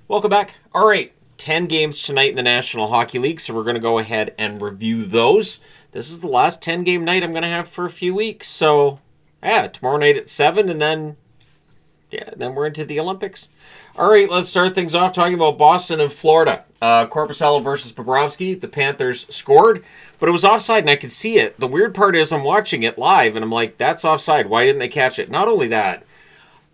Welcome back. All right, 10 games tonight in the National Hockey League, so we're going to go ahead and review those. This is the last 10-game night I'm going to have for a few weeks, so yeah, tomorrow night at 7, and then we're into the Olympics. All right, let's start things off talking about Boston and Florida. Korpisalo versus Bobrovsky. The Panthers scored, but it was offside, and I could see it. The weird part is I'm watching it live, and I'm like, that's offside. Why didn't they catch it? Not only that,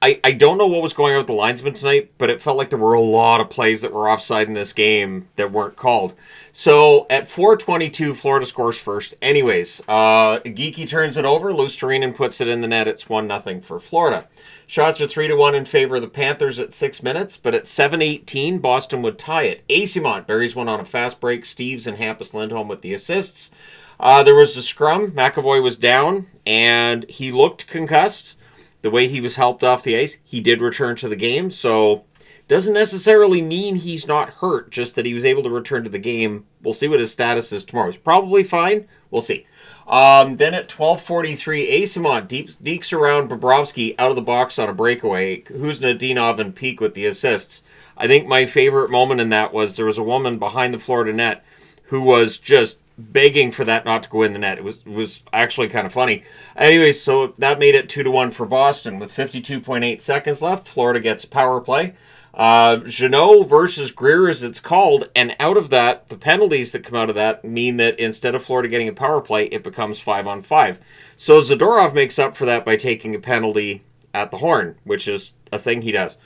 I don't know what was going on with the linesman tonight, but it felt like there were a lot of plays that were offside in this game that weren't called. So at 4:22, Florida scores first. Anyways, Geeky turns it over. Lusterinen puts it in the net. It's 1-0 for Florida. Shots are 3-1 in favor of the Panthers at 6 minutes, but at 7:18, Boston would tie it. Eyssimont buries one on a fast break. Steves and Hampus Lindholm with the assists. There was a scrum. McAvoy was down, and he looked concussed. The way he was helped off the ice, he did return to the game, so doesn't necessarily mean he's not hurt, just that he was able to return to the game. We'll see what his status is tomorrow. He's probably fine. We'll see. Then at 12:43, Eyssimont dekes around Bobrovsky out of the box on a breakaway. Kuznetsov and Peak with the assists. I think my favorite moment in that was there was a woman behind the Florida net who was just begging for that not to go in the net. It was actually kind of funny. Anyway, so that made it 2-1 for Boston. With 52.8 seconds left, Florida gets a power play. Jeannot versus Greer, as it's called, and out of that, the penalties that come out of that mean that instead of Florida getting a power play, it becomes 5-on-5. So Zadorov makes up for that by taking a penalty at the horn, which is a thing he does.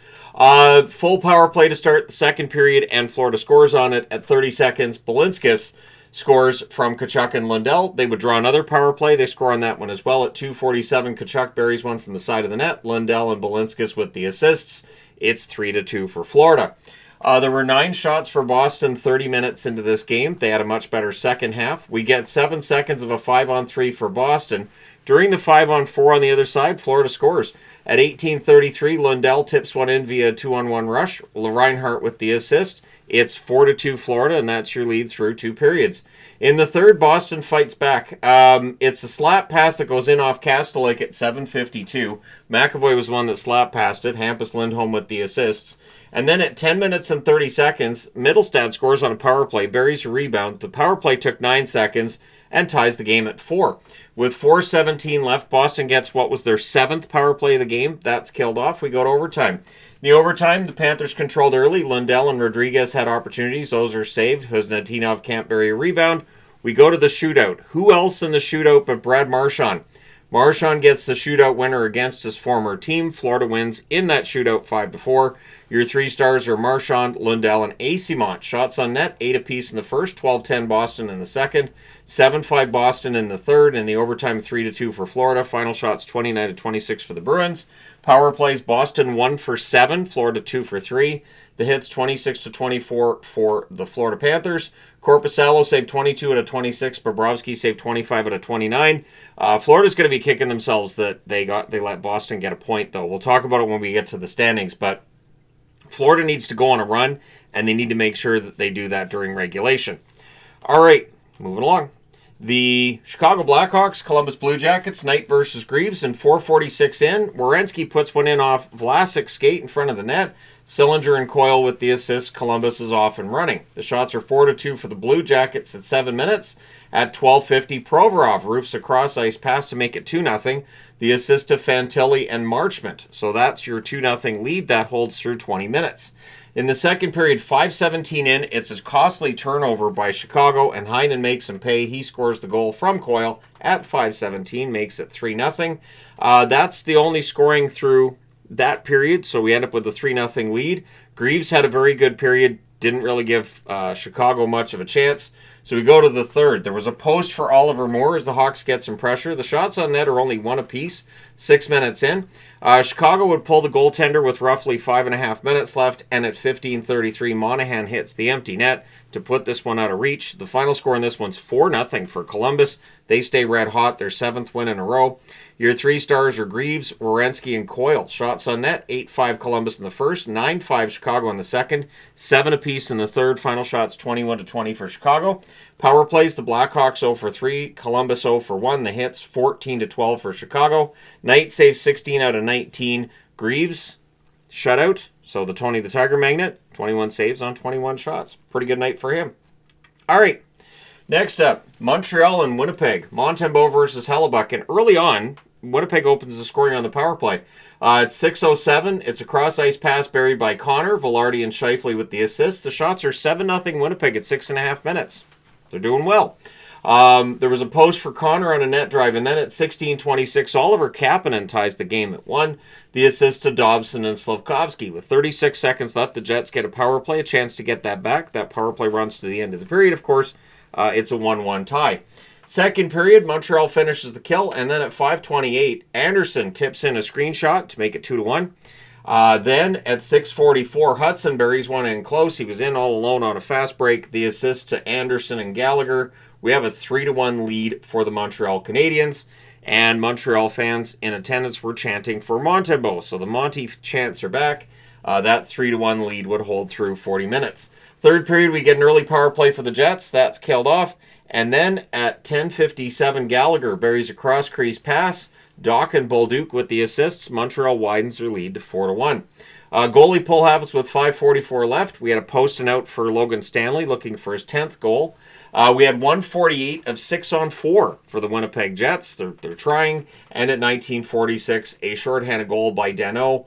Full power play to start the second period, and Florida scores on it at 30 seconds. Balinskis scores from Tkachuk and Lundell. They would draw another power play. They score on that one as well. At 2:47, Tkachuk buries one from the side of the net. Lundell and Balinskis with the assists. It's 3-2 for Florida. There were 9 shots for Boston 30 minutes into this game. They had a much better second half. We get 7 seconds of a 5-on-3 for Boston. During the 5-on-4 on the other side, Florida scores. At 18:33, Lundell tips one in via a 2-on-1 rush. Reinhart with the assist. It's 4-2 Florida, and that's your lead through 2 periods. In the third, Boston fights back. It's a slap pass that goes in off Kastelik at 7:52. McAvoy was the one that slap passed it. Hampus Lindholm with the assists. And then at 10 minutes and 30 seconds, Mittelstadt scores on a power play, buries a rebound. The power play took 9 seconds and ties the game at 4. With 4:17 left, Boston gets what was their 7th power play of the game. That's killed off. We go to overtime. In the overtime, the Panthers controlled early. Lundell and Rodriguez had opportunities. Those are saved. Kuznetsov can't bury a rebound. We go to the shootout. Who else in the shootout but Brad Marchand? Marchand gets the shootout winner against his former team. Florida wins in that shootout 5-4. Your 3 stars are Marchand, Lundell, and Eyssimont. Shots on net, 8 apiece in the first, 12-10 Boston in the second, 7-5 Boston in the third, and the overtime 3-2 for Florida. Final shots 29-26 for the Bruins. Power plays, Boston 1 for 7, Florida 2 for 3. The hits 26-24 for the Florida Panthers. Korpisalo saved 22 out of 26. Bobrovsky saved 25 out of 29. Florida's going to be kicking themselves that they let Boston get a point, though. We'll talk about it when we get to the standings, but Florida needs to go on a run, and they need to make sure that they do that during regulation. All right, moving along. The Chicago Blackhawks, Columbus Blue Jackets, Knight versus Greaves, and 4:46 in. Werenski puts one in off Vlasic's skate in front of the net. Sillinger and Coyle with the assist. Columbus is off and running. The shots are 4-2 for the Blue Jackets at 7 minutes. At 12:50, Provorov roofs a cross-ice pass to make it 2-0. The assist to Fantilli and Marchment. So that's your 2-0 lead. That holds through 20 minutes. In the second period, 5:17 in, it's a costly turnover by Chicago, and Heinen makes him pay. He scores the goal from Coyle at 5:17, makes it 3-0. That's the only scoring through that period, so we end up with a 3-0 lead. Greaves had a very good period, didn't really give Chicago much of a chance. So we go to the third. There was a post for Oliver Moore as the Hawks get some pressure. The shots on net are only 1 apiece, 6 minutes in. Chicago would pull the goaltender with roughly 5.5 minutes left, and at 15:33, Monahan hits the empty net to put this one out of reach. The final score in this one's 4-0 for Columbus. They stay red hot, their 7th win in a row. Your 3 stars are Greaves, Werenski, and Coyle. Shots on net, 8-5 Columbus in the first, 9-5 Chicago in the second, 7 apiece in the third. Final shots 21-20 for Chicago. Power plays, the Blackhawks 0 for 3, Columbus 0 for 1. The hits 14-12 for Chicago. Knight saves 16 out of 19. Greaves shutout. So the Tony the Tiger Magnet, 21 saves on 21 shots. Pretty good night for him. All right. Next up, Montreal and Winnipeg. Montembeault versus Hellebuck. And early on, Winnipeg opens the scoring on the power play. It's 6:07. It's a cross-ice pass buried by Connor, Velarde, and Scheifele with the assist. The shots are 7-0 Winnipeg at 6.5 minutes. They're doing well. There was a post for Connor on a net drive, and then at 16:26, Oliver Kapanen ties the game at 1. The assist to Dobson and Slavkovsky. With 36 seconds left, the Jets get a power play, a chance to get that back. That power play runs to the end of the period, of course. It's a 1-1 tie. Second period, Montreal finishes the kill, and then at 5:28, Anderson tips in a screenshot to make it 2-1. Then at 6:44, Hudson buries one in close. He was in all alone on a fast break. The assist to Anderson and Gallagher. We have a 3-1 lead for the Montreal Canadiens, and Montreal fans in attendance were chanting for Montembeault. So the Monty chants are back. That 3-1 lead would hold through 40 minutes. Third period, we get an early power play for the Jets. That's killed off. And then at 10:57, Gallagher buries a cross-crease pass. Doc and Bolduc with the assists. Montreal widens their lead to 4-1. Goalie pull happens with 5:44 left. We had a post and out for Logan Stanley looking for his 10th goal. We had 1:48 of 6-on-4 for the Winnipeg Jets. They're trying. And at 19:46, a shorthanded goal by Danault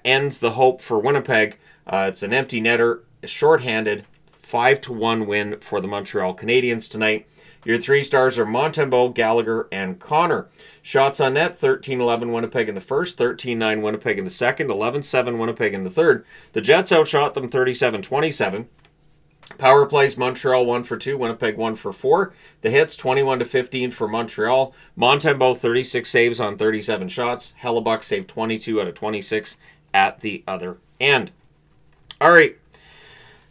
ends the hope for Winnipeg. It's an empty netter, shorthanded. 5-1 win for the Montreal Canadiens tonight. Your 3 stars are Montembeault, Gallagher, and Connor. Shots on net, 13-11 Winnipeg in the first, 13-9 Winnipeg in the second, 11-7 Winnipeg in the third. The Jets outshot them 37-27. Power plays, Montreal 1 for 2, Winnipeg 1 for 4. The hits, 21-15 for Montreal. Montembeault 36 saves on 37 shots. Hellebuck saved 22 out of 26 at the other end. All right.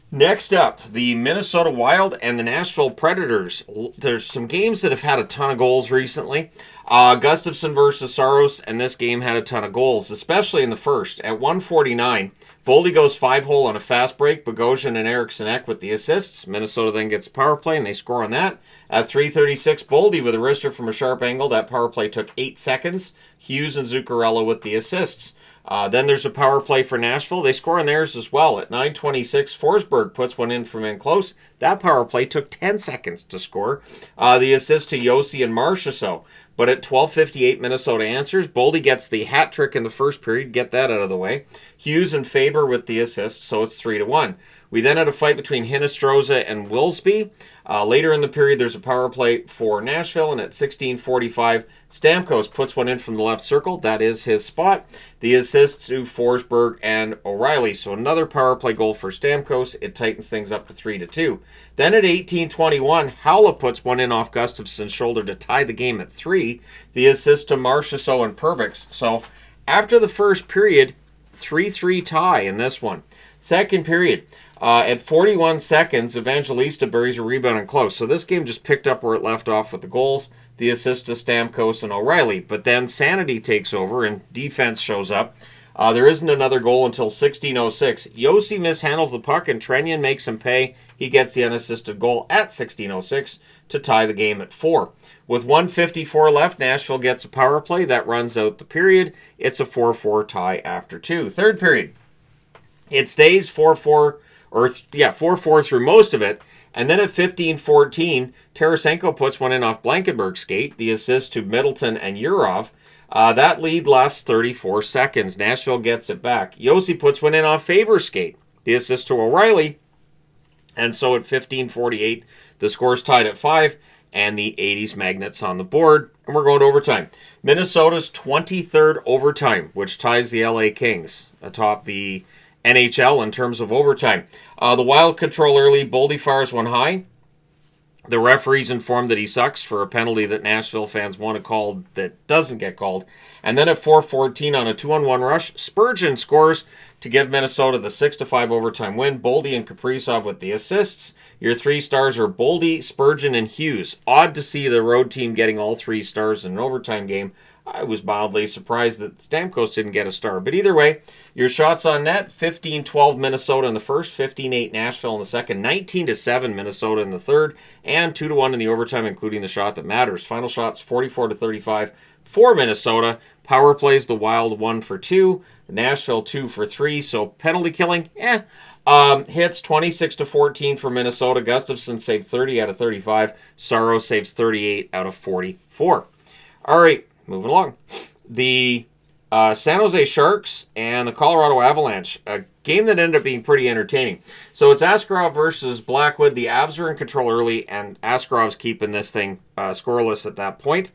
Next up, the Minnesota Wild and the Nashville Predators. There's some games that have had a ton of goals recently. Gustafsson versus Saros, and this game had a ton of goals, especially in the first. At 1:49, Boldy goes 5-hole on a fast break. Bogosian and Eriksson Ek with the assists. Minnesota then gets a power play, and they score on that. At 3:36, Boldy with a wrister from a sharp angle. That power play took 8 seconds. Hughes and Zuccarello with the assists. Then there's a power play for Nashville. They score on theirs as well. At 9:26, Forsberg puts one in from in close. That power play took 10 seconds to score. The assist to Yossi and Marchessault. But at 12:58, Minnesota answers. Boldy gets the hat trick in the first period. Get that out of the way. Hughes and Faber with the assist, so it's 3-1. We then had a fight between Hinostroza and Wilsby. Later in the period, there's a power play for Nashville, and at 16:45, Stamkos puts one in from the left circle. That is his spot. The assists to Forsberg and O'Reilly. So another power play goal for Stamkos. It tightens things up to 3-2. Then at 18:21, Howla puts one in off Gustafsson's shoulder to tie the game at 3. The assist to Marchessault and Perbix. So after the first period, 3-3 tie in this one. Second period. At 41 seconds, Evangelista buries a rebound in close. So this game just picked up where it left off with the goals, the assist to Stamkos and O'Reilly. But then sanity takes over and defense shows up. There isn't another goal until 16:06. Yossi mishandles the puck and Trenyan makes him pay. He gets the unassisted goal at 16:06 to tie the game at 4. With 1:54 left, Nashville gets a power play. That runs out the period. It's a 4-4 tie after 2. Third period. It stays 4-4 through most of it. And then at 15:14, Tarasenko puts one in off Blankenberg's skate. The assist to Middleton and Urov. That lead lasts 34 seconds. Nashville gets it back. Yossi puts one in off Faber's skate. The assist to O'Reilly. And so at 15:48, the score's tied at 5. And the 80s Magnets on the board. And we're going to overtime. Minnesota's 23rd overtime, which ties the LA Kings atop the NHL in terms of overtime. The Wild control early. Boldy fires one high. The referee's informed that he sucks for a penalty that Nashville fans want to call that doesn't get called. And then at 4:14 on a 2-on-1 rush, Spurgeon scores to give Minnesota the 6-5 overtime win. Boldy and Kaprizov with the assists. Your 3 stars are Boldy, Spurgeon, and Hughes. Odd to see the road team getting all 3 stars in an overtime game. I was mildly surprised that Stamkos didn't get a star. But either way, your shots on net, 15-12 Minnesota in the first, 15-8 Nashville in the second, 19-7 Minnesota in the third, and 2-1 in the overtime, including the shot that matters. Final shots, 44-35 for Minnesota. Power plays the Wild 1 for 2. Nashville 2 for 3. So penalty killing, hits 26-14 for Minnesota. Gustafsson saved 30 out of 35. Sorrow saves 38 out of 44. All right, moving along. The San Jose Sharks and the Colorado Avalanche, a game that ended up being pretty entertaining. So it's Askarov versus Blackwood. The Avs are in control early, and Askarov's keeping this thing scoreless at that point.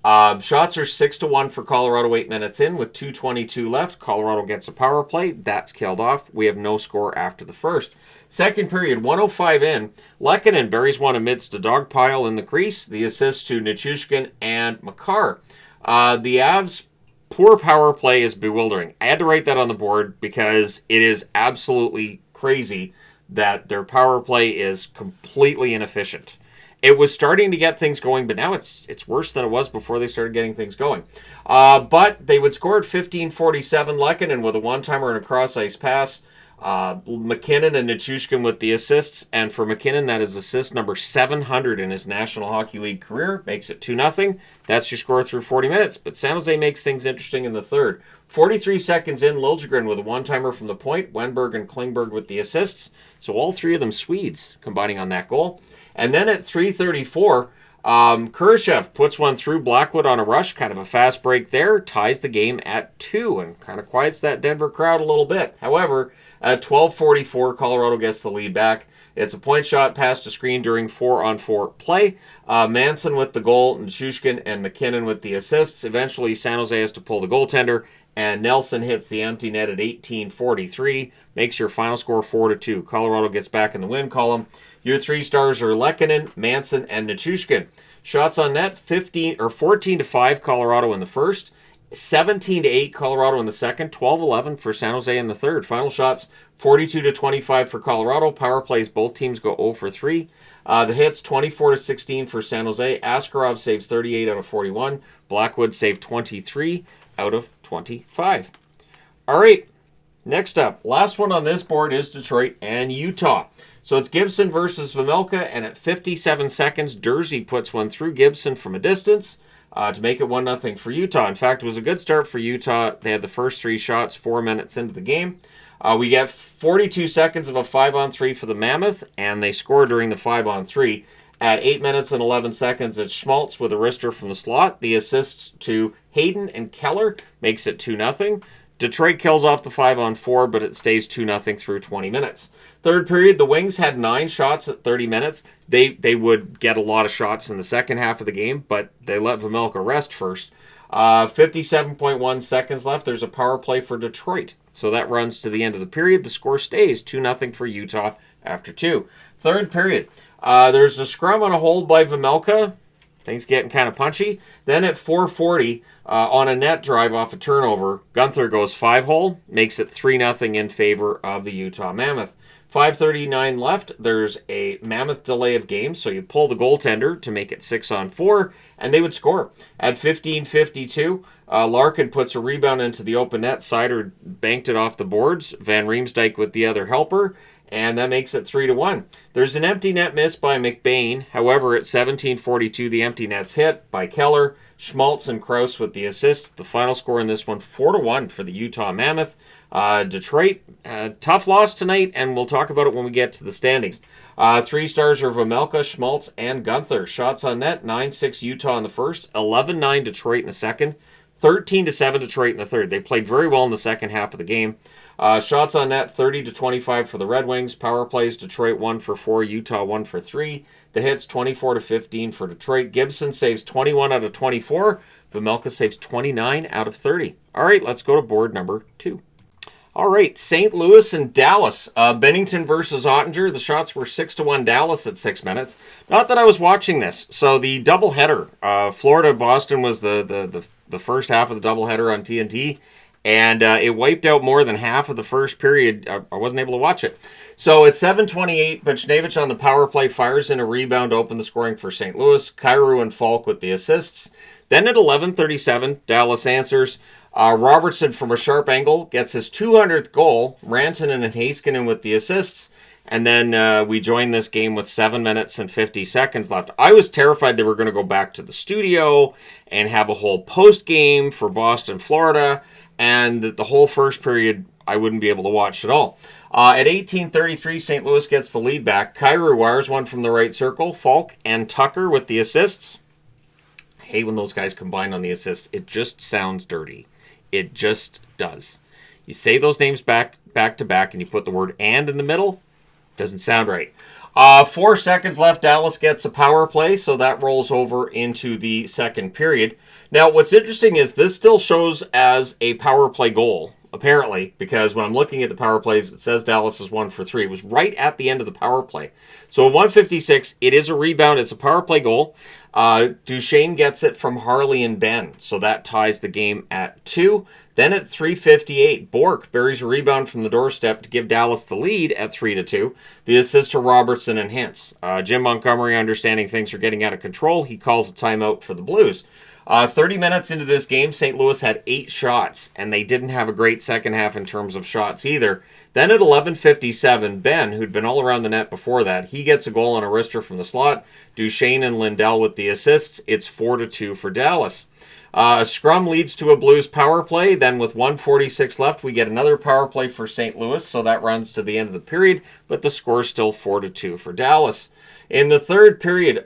Shots are 6-1 for Colorado 8 minutes in with 2:22 left. Colorado gets a power play. That's killed off. We have no score after the first. Second period, 1:05 in. Lehkonen buries one amidst a dog pile in the crease. The assist to Nichushkin and Makar. The Avs' poor power play is bewildering. I had to write that on the board because it is absolutely crazy that their power play is completely inefficient. It was starting to get things going, but now it's worse than it was before they started getting things going. But they would score at 15:47. Lehkonen with a one-timer and a cross-ice pass. McKinnon and Nichushkin with the assists. And for McKinnon, that is assist number 700 in his National Hockey League career. Makes it 2-0. That's your score through 40 minutes. But San Jose makes things interesting in the third. 43 seconds in, Liljegren with a one-timer from the point. Wenberg and Klingberg with the assists. So all three of them Swedes combining on that goal. And then at 3:34, Kurashev puts one through Blackwood on a rush. Kind of a fast break there. Ties the game at 2 and kind of quiets that Denver crowd a little bit. However, at 12:44, Colorado gets the lead back. It's a point shot past a screen during 4-on-4 play. Manson with the goal, Nichushkin and McKinnon with the assists. Eventually, San Jose has to pull the goaltender, and Nelson hits the empty net at 18:43. Makes your final score 4-2. Colorado gets back in the win column. Your three stars are Lehkonen, Manson, and Nichushkin. Shots on net, 14-5 Colorado in the first. 17-8 Colorado in the second, 12-11 for San Jose in the third. Final shots, 42-25 for Colorado. Power plays, both teams go 0 for 3. The hits, 24-16 for San Jose. Askarov saves 38 out of 41. Blackwood saved 23 out of 25. All right, next up, last one on this board is Detroit and Utah. So it's Gibson versus Vejmelka, and at 57 seconds, Dursey puts one through Gibson from a distance to make it 1-0 for Utah. In fact, it was a good start for Utah. They had the first 3 shots 4 minutes into the game. We get 42 seconds of a 5-on-3 for the Mammoth, and they score during the 5-on-3. At 8 minutes and 11 seconds, it's Schmaltz with a wrister from the slot. The assists to Hayden and Keller makes it 2-0. Detroit kills off the 5-on-4, but it stays 2-0 through 20 minutes. Third period, the Wings had 9 shots at 30 minutes. They would get a lot of shots in the second half of the game, but they let Vejmelka rest first. 57.1 seconds left. There's a power play for Detroit. So that runs to the end of the period. The score stays 2-0 for Utah after 2. Third period, there's a scrum on a hold by Vejmelka. Things getting kind of punchy. Then at 4:40, on a net drive off a turnover, Gunther goes 5-hole, makes it 3-0 in favor of the Utah Mammoth. 5:39 left. There's a Mammoth delay of game, so you pull the goaltender to make it 6-on-4, and they would score. At 15:52, Larkin puts a rebound into the open net. Sider banked it off the boards. Van Riemsdyk with the other helper, and that makes it 3-1. There's an empty net miss by McBain. However, at 17:42, the empty net's hit by Keller. Schmaltz and Krause with the assist. The final score in this one, 4-1 for the Utah Mammoth. Detroit, tough loss tonight, and we'll talk about it when we get to the standings. 3 stars are Vejmelka, Schmaltz, and Gunther. Shots on net, 9-6 Utah in the first, 11-9 Detroit in the second, 13-7 Detroit in the third. They played very well in the second half of the game. Shots on net, 30-25 for the Red Wings. Power plays, Detroit 1 for 4, Utah 1 for 3. The hits, 24-15 for Detroit. Gibson saves 21 out of 24. Vejmelka saves 29 out of 30. All right, let's go to board number 2. All right, St. Louis and Dallas. Bennington versus Ottinger. The shots were 6-1 Dallas at 6 minutes. Not that I was watching this. So the doubleheader, Florida-Boston was the first half of the doubleheader on TNT. And it wiped out more than half of the first period. I wasn't able to watch it. So at 7:28, Buchnevich on the power play fires in a rebound to open the scoring for St. Louis. Kyrou and Falk with the assists. Then at 11:37, Dallas answers. Robertson from a sharp angle gets his 200th goal. Rantanen and Heiskanen with the assists. And then we joined this game with 7 minutes and 50 seconds left. I was terrified they were going to go back to the studio and have a whole post game for Boston, Florida. And the whole first period, I wouldn't be able to watch at all. At 18:33, St. Louis gets the lead back. Kyrou wires one from the right circle. Falk and Tucker with the assists. I hate when those guys combine on the assists. It just sounds dirty. It just does. You say those names back to back and you put the word "and" in the middle. Doesn't sound right. 4 seconds left. Dallas gets a power play, so that rolls over into the second period. Now, what's interesting is this still shows as a power play goal, apparently, because when I'm looking at the power plays, it says Dallas is 1 for 3. It was right at the end of the power play. So at 1:56, it is a rebound. It's a power play goal. Duchesne gets it from Harley and Ben, so that ties the game at 2. Then at 3:58, Bork buries a rebound from the doorstep to give Dallas the lead at 3-2. The assist to Robertson and Hintz. Jim Montgomery, understanding things are getting out of control, he calls a timeout for the Blues. 30 minutes into this game, St. Louis had 8 shots, and they didn't have a great second half in terms of shots either. Then at 11:57, Ben, who'd been all around the net before that, he gets a goal on a wrister from the slot. Duchesne and Lindell with the assists. It's 4-2 for Dallas. A scrum leads to a Blues power play. Then with 1:46 left, we get another power play for St. Louis, so that runs to the end of the period, but the score's still 4-2 for Dallas. In the third period,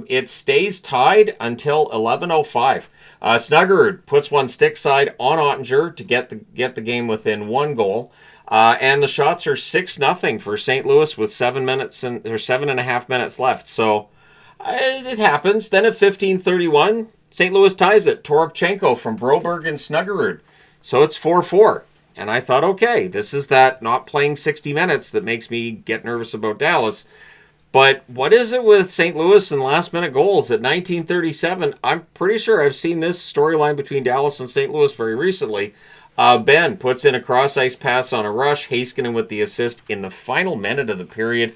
it stays tied until 11:05. Snuggerud puts one stick side on Ottinger to get the game within 1 goal. And the shots are 6-0 for St. Louis with 7.5 minutes left. So it happens. Then at 15:31, St. Louis ties it. Toropchenko from Broberg and Snuggerud. So it's 4-4. And I thought, okay, this is that not playing 60 minutes that makes me get nervous about Dallas. But what is it with St. Louis and last-minute goals? At 19:37, I'm pretty sure I've seen this storyline between Dallas and St. Louis very recently. Ben puts in a cross-ice pass on a rush. Heiskanen with the assist in the final minute of the period.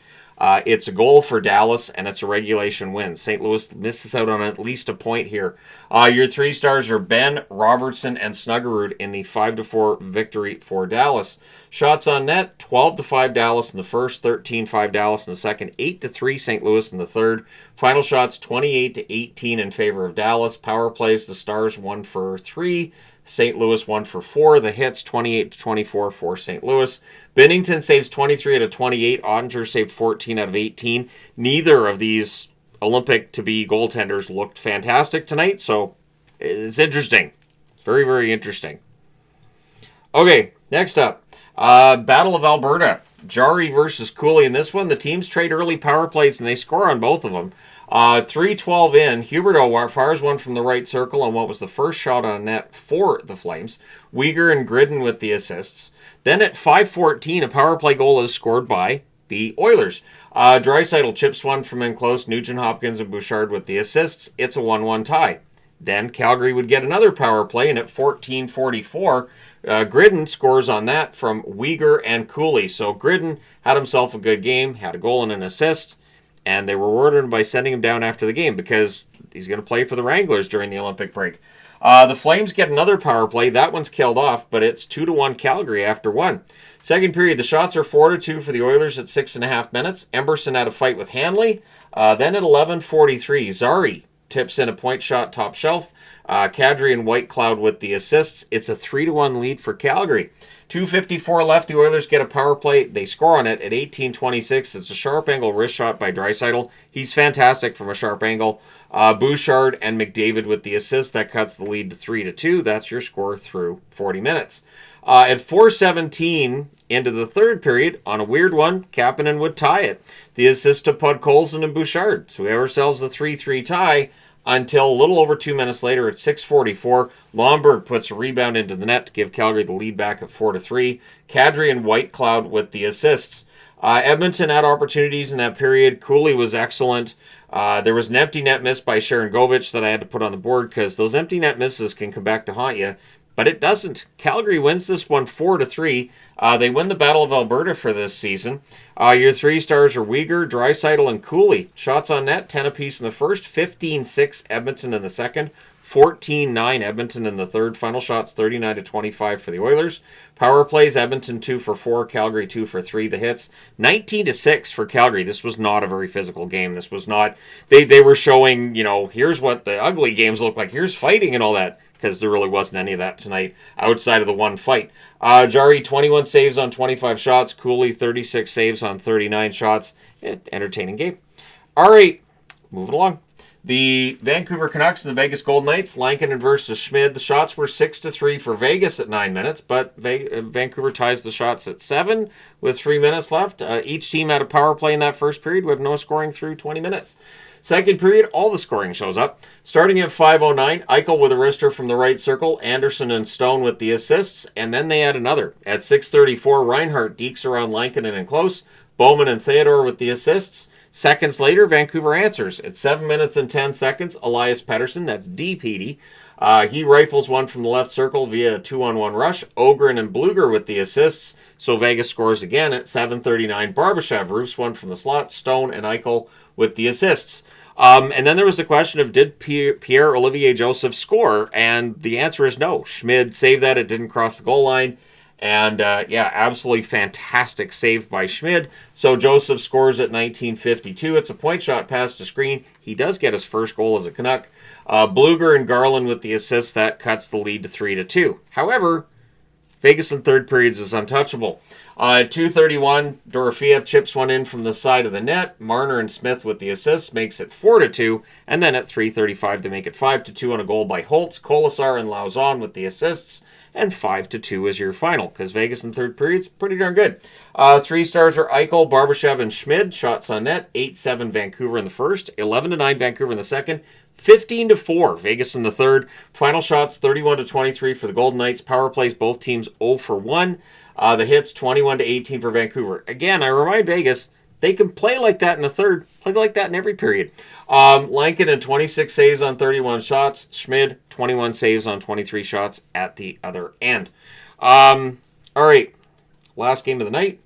It's a goal for Dallas, and it's a regulation win. St. Louis misses out on at least a point here. Your 3 stars are Ben, Robertson, and Snuggerud in the 5-4 victory for Dallas. Shots on net, 12-5 Dallas in the first, 13-5 Dallas in the second, 8-3 St. Louis in the third. Final shots, 28-18 in favor of Dallas. Power plays, the Stars 1 for 3. St. Louis 1 for 4. The hits 28-24 for St. Louis. Binnington saves 23 out of 28. Ottinger saved 14 out of 18. Neither of these Olympic-to-be goaltenders looked fantastic tonight, so it's interesting. It's very, very interesting. Okay, next up. Battle of Alberta. Jarry versus Cooley in this one. The teams trade early power plays, and they score on both of them. 3:12 in, Huberdeau fires one from the right circle on what was the first shot on net for the Flames. Weegar and Gridden with the assists. Then at 5:14, a power play goal is scored by the Oilers. Draisaitl chips one from in close. Nugent Hopkins and Bouchard with the assists. It's a 1-1 tie. Then Calgary would get another power play, and at 14:44, Gridden scores on that from Weegar and Cooley. So Gridden had himself a good game, had a goal and an assist. And they rewarded him by sending him down after the game because he's going to play for the Wranglers during the Olympic break. The Flames get another power play. That one's killed off, but it's 2-1 Calgary after 1. Second period, the shots are 4-2 for the Oilers at 6.5 minutes. Emberson had a fight with Hanley. Then at 11:43, Zari tips in a point shot top shelf. Kadri and Whitecloud with the assists. It's a 3-1 lead for Calgary. 2:54 left. The Oilers get a power play. They score on it at 18:26. It's a sharp angle wrist shot by Draisaitl. He's fantastic from a sharp angle. Bouchard and McDavid with the assist. That cuts the lead to 3-2. That's your score through 40 minutes. At 4:17 into the third period, on a weird one, Kapanen would tie it. The assist to Podkolzin and Bouchard. So we have ourselves a 3-3 tie. Until a little over 2 minutes later at 6:44, Lomberg puts a rebound into the net to give Calgary the lead back at 4-3. Kadri and Whitecloud with the assists. Edmonton had opportunities in that period. Cooley was excellent. There was an empty net miss by Sharangovich that I had to put on the board because those empty net misses can come back to haunt you. But it doesn't. Calgary wins this one 4-3. They win the Battle of Alberta for this season. Your 3 stars are Weegar, Draisaitl, and Cooley. Shots on net, 10 apiece in the first, 15-6 Edmonton in the second, 14-9 Edmonton in the third. Final shots 39-25 for the Oilers. Power plays, Edmonton 2 for 4, Calgary 2 for 3. The hits 19-6 for Calgary. This was not a very physical game. This was not, they were showing, here's what the ugly games look like. Here's fighting and all that, because there really wasn't any of that tonight outside of the one fight. Jari, 21 saves on 25 shots. Cooley, 36 saves on 39 shots. Entertaining game. All right, moving along. The Vancouver Canucks and the Vegas Golden Knights, Lankinen versus Schmid. The shots were 6-3 for Vegas at 9 minutes, but Vancouver ties the shots at 7 with 3 minutes left. Each team had a power play in that first period with no scoring through 20 minutes. Second period, all the scoring shows up. Starting at 5:09, Eichel with a wrister from the right circle, Anderson and Stone with the assists, and then they had another. At 6:34, Reinhart dekes around Lankinen and close, Bowman and Theodore with the assists. Seconds later, Vancouver answers. At 7 minutes and 10 seconds, Elias Pettersson, that's DPD, he rifles one from the left circle via a 2-on-1 rush. Ogren and Bluger with the assists, so Vegas scores again at 7:39. Barbashev roofs one from the slot, Stone and Eichel with the assists. And then there was the question of, did Pierre-Olivier Joseph score? And the answer is no. Schmid saved that. It didn't cross the goal line. And, absolutely fantastic save by Schmid. So Joseph scores at 19:52. It's a point shot past the screen. He does get his first goal as a Canuck. Bluger and Garland with the assists. That cuts the lead to 3-2. However, Vegas in third periods is untouchable. At 2:31, Dorofeev chips one in from the side of the net. Marner and Smith with the assists makes it 4-2. And then at 3:35 to make it 5-2 on a goal by Holtz, Colasar and Lauzon with the assists. And 5-2 is your final, because Vegas in third period's pretty darn good. 3 stars are Eichel, Barbashev, and Schmid. Shots on net, 8-7 Vancouver in the first, 11-9 Vancouver in the second, 15-4 Vegas in the third. Final shots 31-23 for the Golden Knights. Power plays, both teams 0 for 1. The hits 21-18 for Vancouver. Again, I remind Vegas, they can play like that in the third, play like that in every period. Lankinen 26 saves on 31 shots. Schmid 21 saves on 23 shots at the other end. All right, last game of the night.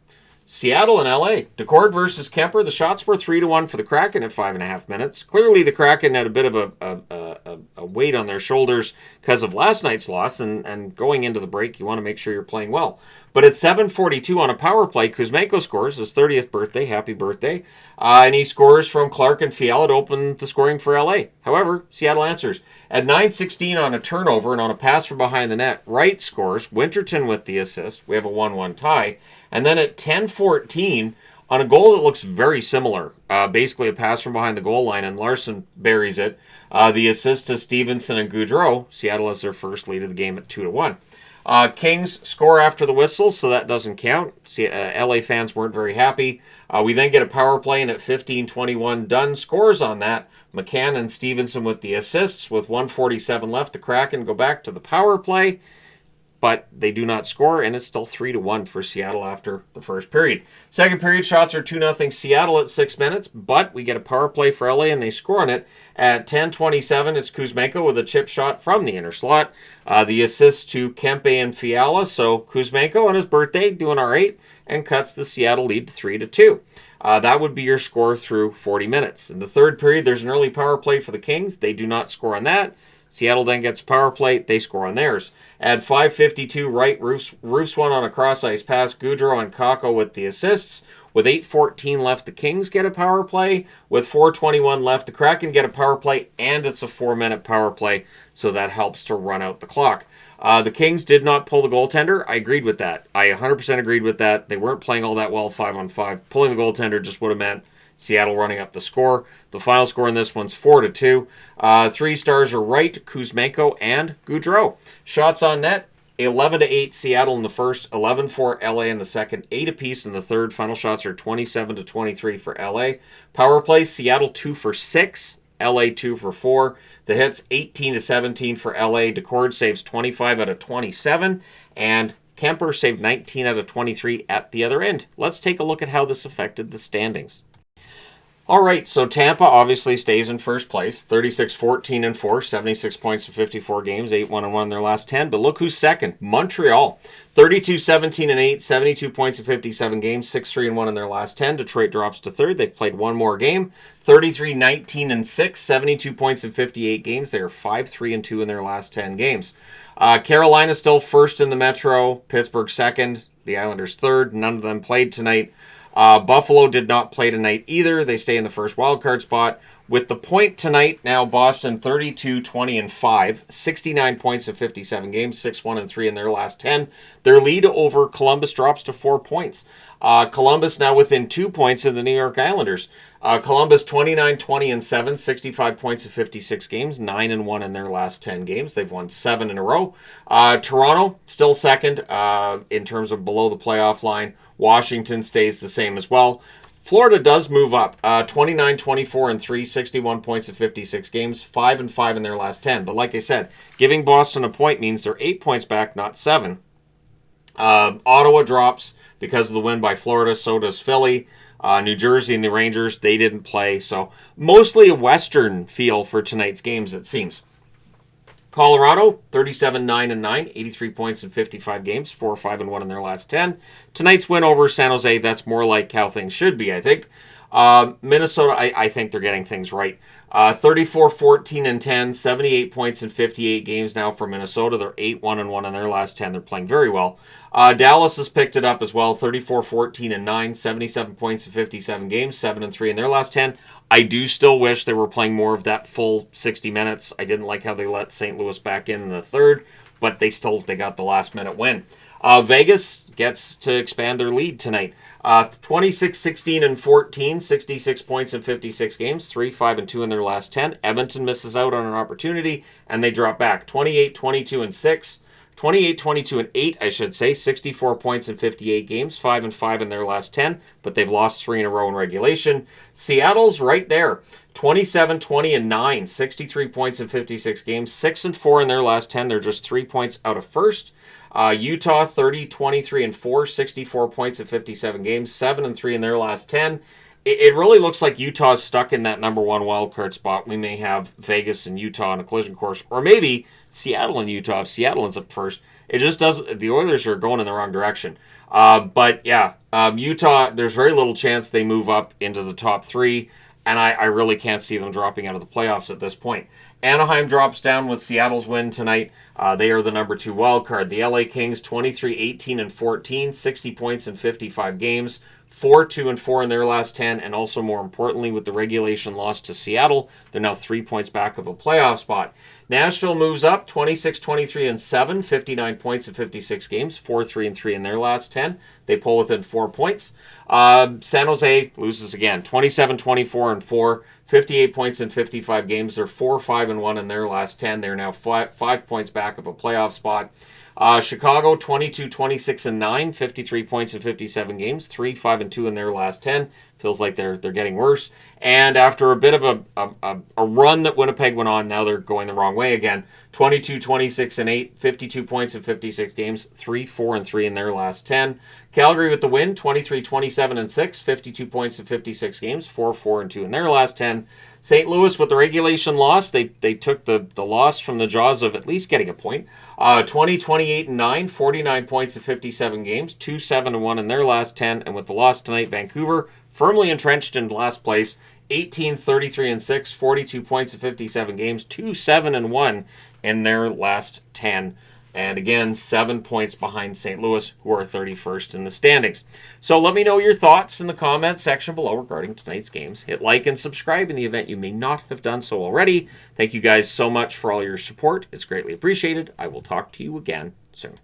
Seattle and LA. Decord versus Kemper. The shots were 3-1 for the Kraken at 5.5 minutes. Clearly, the Kraken had a bit of a weight on their shoulders because of last night's loss, and going into the break, you want to make sure you're playing well. But at 7:42 on a power play, Kuzmenko scores his 30th birthday. Happy birthday. And he scores from Clark and Fiala to open the scoring for LA. However, Seattle answers. At 9:16 on a turnover and on a pass from behind the net, Wright scores. Winterton with the assist. We have a 1-1 tie. And then at 10:14, on a goal that looks very similar, basically a pass from behind the goal line, and Larson buries it. The assist to Stevenson and Gaudreau. Seattle has their first lead of the game at 2-1. Kings score after the whistle, so that doesn't count. LA fans weren't very happy. We then get a power play, and at 15:21, Dunn scores on that. McCann and Stevenson with the assists. With 1:47 left, the Kraken go back to the power play, but they do not score, and it's still 3-1 for Seattle after the first period. Second period, shots are 2-0 Seattle at 6 minutes, but we get a power play for LA, and they score on it. At 10:27, it's Kuzmenko with a chip shot from the inner slot. The assist to Kempe and Fiala, so Kuzmenko on his birthday doing all right, and cuts the Seattle lead to 3-2. That would be your score through 40 minutes. In the third period, there's an early power play for the Kings. They do not score on that. Seattle then gets a power play. They score on theirs. At 5:52, Wright roofs one on a cross-ice pass. Gaudreau and Kakko with the assists. With 8:14 left, the Kings get a power play. With 4:21 left, the Kraken get a power play, and it's a 4-minute power play, so that helps to run out the clock. The Kings did not pull the goaltender. I agreed with that. I 100% agreed with that. They weren't playing all that well 5-on-5. Pulling the goaltender just would have meant Seattle running up the score. The final score in this one's 4-2. 3 stars are Wright, Kuzmenko, and Gaudreau. Shots on net, 11-8 Seattle in the first, 11-4 LA in the second, 8 apiece in the third. Final shots are 27-23 for LA. Power plays, Seattle 2 for 6, LA 2 for 4. The hits 18-17 for LA. Decord saves 25 out of 27, and Kemper saved 19 out of 23 at the other end. Let's take a look at how this affected the standings. All right, so Tampa obviously stays in first place, 36-14-4, 76 points in 54 games, 8-1-1 in their last 10. But look who's second, Montreal, 32-17-8, 72 points in 57 games, 6-3-1 in their last 10. Detroit drops to third. They've played one more game. 33-19-6, 72 points in 58 games. They are 5-3-2 in their last 10 games. Carolina still first in the Metro. Pittsburgh second. The Islanders third. None of them played tonight. Buffalo did not play tonight either. They stay in the first wildcard spot. With the point tonight, now Boston 32-20-5, 69 points in 57 games, 6-1-3 in their last 10. Their lead over Columbus drops to 4 points. Columbus now within 2 points of the New York Islanders. Columbus 29-20-7, 65 points in 56 games, 9-1 in their last 10 games. They've won 7 in a row. Toronto still second in terms of below the playoff line. Washington stays the same as well. Florida does move up, 29-24-3, 61 points in 56 games, 5-5 in their last 10. But like I said, giving Boston a point means they're 8 points back, not 7. Ottawa drops because of the win by Florida. So does Philly. New Jersey and the Rangers, they didn't play. So mostly a Western feel for tonight's games, it seems. Colorado, 37-9-9, 83 points in 55 games, 4-5-1 in their last 10. Tonight's win over San Jose, that's more like how things should be, I think. Minnesota, I think they're getting things right. 34-14-10, 78 points in 58 games now for Minnesota. They're 8-1-1 in their last 10. They're playing very well. Dallas has picked it up as well, 34-14-9, 77 points in 57 games, 7-3 in their last 10. I do still wish they were playing more of that full 60 minutes. I didn't like how they let St. Louis back in the third, but they got the last minute win. Vegas gets to expand their lead tonight. 26-16-14, 66 points in 56 games, 3-5-2 in their last 10. Edmonton misses out on an opportunity, and they drop back. 28-22-6. 28-22-8, I should say. 64 points in 58 games, 5-5 in their last 10, but they've lost 3 in a row in regulation. Seattle's right there. 27-20-9, 63 points in 56 games, 6-4 in their last 10. They're just 3 points out of first. Utah 30-23-4, 64 points in 57 games, 7-3 in their last 10. It really looks like Utah's stuck in that number one wildcard spot. We may have Vegas and Utah on a collision course, or maybe Seattle and Utah if Seattle ends up first. It just doesn't. The Oilers are going in the wrong direction. But yeah, Utah, there's very little chance they move up into the top 3, and I really can't see them dropping out of the playoffs at this point. Anaheim drops down with Seattle's win tonight. They are the number 2 wild card. The LA Kings 23-18-14, 60 points in 55 games, 4-2-4 in their last 10, and also more importantly, with the regulation loss to Seattle, they're now 3 points back of a playoff spot. Nashville moves up 26-23-7, 59 points in 56 games, 4-3-3 in their last 10. They pull within 4 points. San Jose loses again, 27-24-4, 58 points in 55 games. They're 4-5-1 in their last 10. They're now 5 points back of a playoff spot. Chicago 22-26-9, 53 points in 57 games, 3-5-2 in their last 10. Feels like they're getting worse. And after a bit of a run that Winnipeg went on, now they're going the wrong way again. 22-26-8, 52 points in 56 games, 3-4-3 in their last 10. Calgary with the win, 23-27-6, 52 points in 56 games, 4-4-2 in their last 10. St. Louis with the regulation loss, they took the loss from the jaws of at least getting a point. 20-28-9, 49 points in 57 games, 2-7-1 in their last 10. And with the loss tonight, Vancouver firmly entrenched in last place, 18-33-6, 42 points in 57 games, 2-7-1 in their last 10. And again, 7 points behind St. Louis, who are 31st in the standings. So let me know your thoughts in the comments section below regarding tonight's games. Hit like and subscribe in the event you may not have done so already. Thank you guys so much for all your support. It's greatly appreciated. I will talk to you again soon.